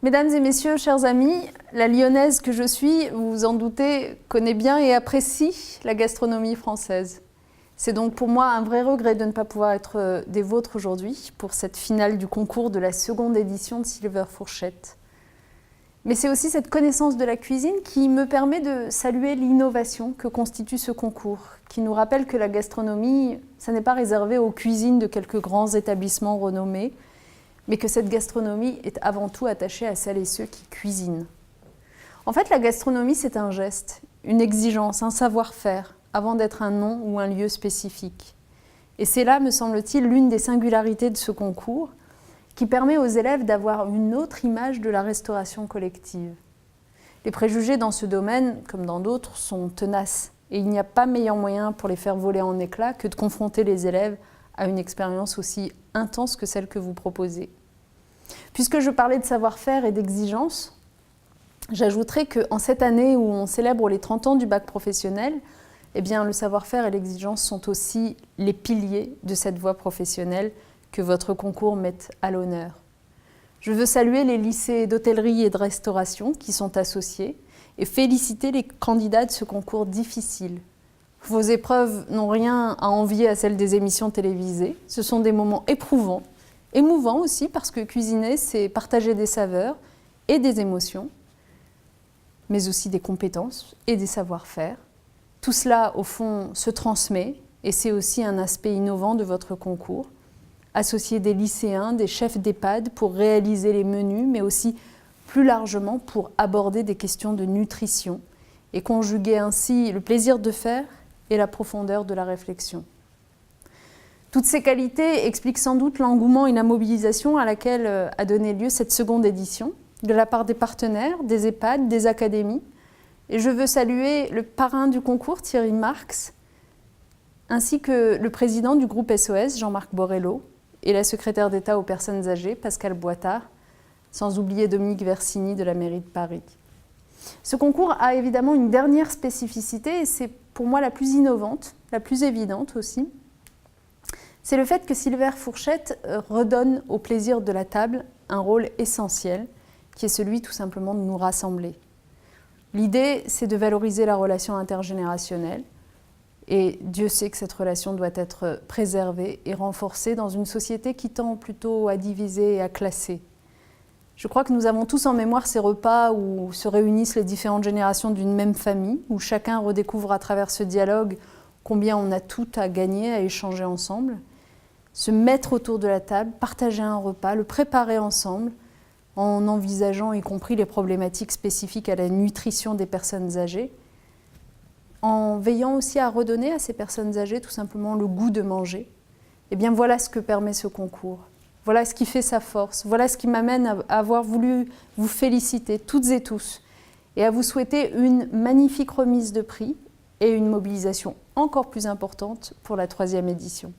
Mesdames et messieurs, chers amis, la Lyonnaise que je suis, vous vous en doutez, connaît bien et apprécie la gastronomie française. C'est donc pour moi un vrai regret de ne pas pouvoir être des vôtres aujourd'hui pour cette finale du concours de la seconde édition de Silver Fourchette. Mais c'est aussi cette connaissance de la cuisine qui me permet de saluer l'innovation que constitue ce concours, qui nous rappelle que la gastronomie, ça n'est pas réservé aux cuisines de quelques grands établissements renommés, mais que cette gastronomie est avant tout attachée à celles et ceux qui cuisinent. En fait, la gastronomie, c'est un geste, une exigence, un savoir-faire, avant d'être un nom ou un lieu spécifique. Et c'est là, me semble-t-il, l'une des singularités de ce concours, qui permet aux élèves d'avoir une autre image de la restauration collective. Les préjugés dans ce domaine, comme dans d'autres, sont tenaces, et il n'y a pas meilleur moyen pour les faire voler en éclats que de confronter les élèves à une expérience aussi intense que celle que vous proposez. Puisque je parlais de savoir-faire et d'exigence, j'ajouterai qu'en cette année où on célèbre les 30 ans du bac professionnel, eh bien, le savoir-faire et l'exigence sont aussi les piliers de cette voie professionnelle que votre concours met à l'honneur. Je veux saluer les lycées d'hôtellerie et de restauration qui sont associés et féliciter les candidats de ce concours difficile. Vos épreuves n'ont rien à envier à celles des émissions télévisées. Ce sont des moments éprouvants, émouvants aussi parce que cuisiner, c'est partager des saveurs et des émotions, mais aussi des compétences et des savoir-faire. Tout cela, au fond, se transmet et c'est aussi un aspect innovant de votre concours. Associer des lycéens, des chefs d'EHPAD pour réaliser les menus, mais aussi plus largement pour aborder des questions de nutrition et conjuguer ainsi le plaisir de faire et la profondeur de la réflexion. Toutes ces qualités expliquent sans doute l'engouement et la mobilisation à laquelle a donné lieu cette seconde édition, de la part des partenaires, des EHPAD, des académies. Et je veux saluer le parrain du concours, Thierry Marx, ainsi que le président du groupe SOS, Jean-Marc Borrello, et la secrétaire d'État aux personnes âgées, Pascale Boitard, sans oublier Dominique Versini de la mairie de Paris. Ce concours a évidemment une dernière spécificité, et c'est pour moi la plus innovante, la plus évidente aussi. C'est le fait que Silver Fourchette redonne au plaisir de la table un rôle essentiel, qui est celui tout simplement de nous rassembler. L'idée, c'est de valoriser la relation intergénérationnelle, et Dieu sait que cette relation doit être préservée et renforcée dans une société qui tend plutôt à diviser et à classer. Je crois que nous avons tous en mémoire ces repas où se réunissent les différentes générations d'une même famille, où chacun redécouvre à travers ce dialogue combien on a tout à gagner, à échanger ensemble. Se mettre autour de la table, partager un repas, le préparer ensemble, en envisageant y compris les problématiques spécifiques à la nutrition des personnes âgées, en veillant aussi à redonner à ces personnes âgées tout simplement le goût de manger. Eh bien voilà ce que permet ce concours. Voilà ce qui fait sa force. Voilà ce qui m'amène à avoir voulu vous féliciter toutes et tous et à vous souhaiter une magnifique remise de prix et une mobilisation encore plus importante pour la 3e édition.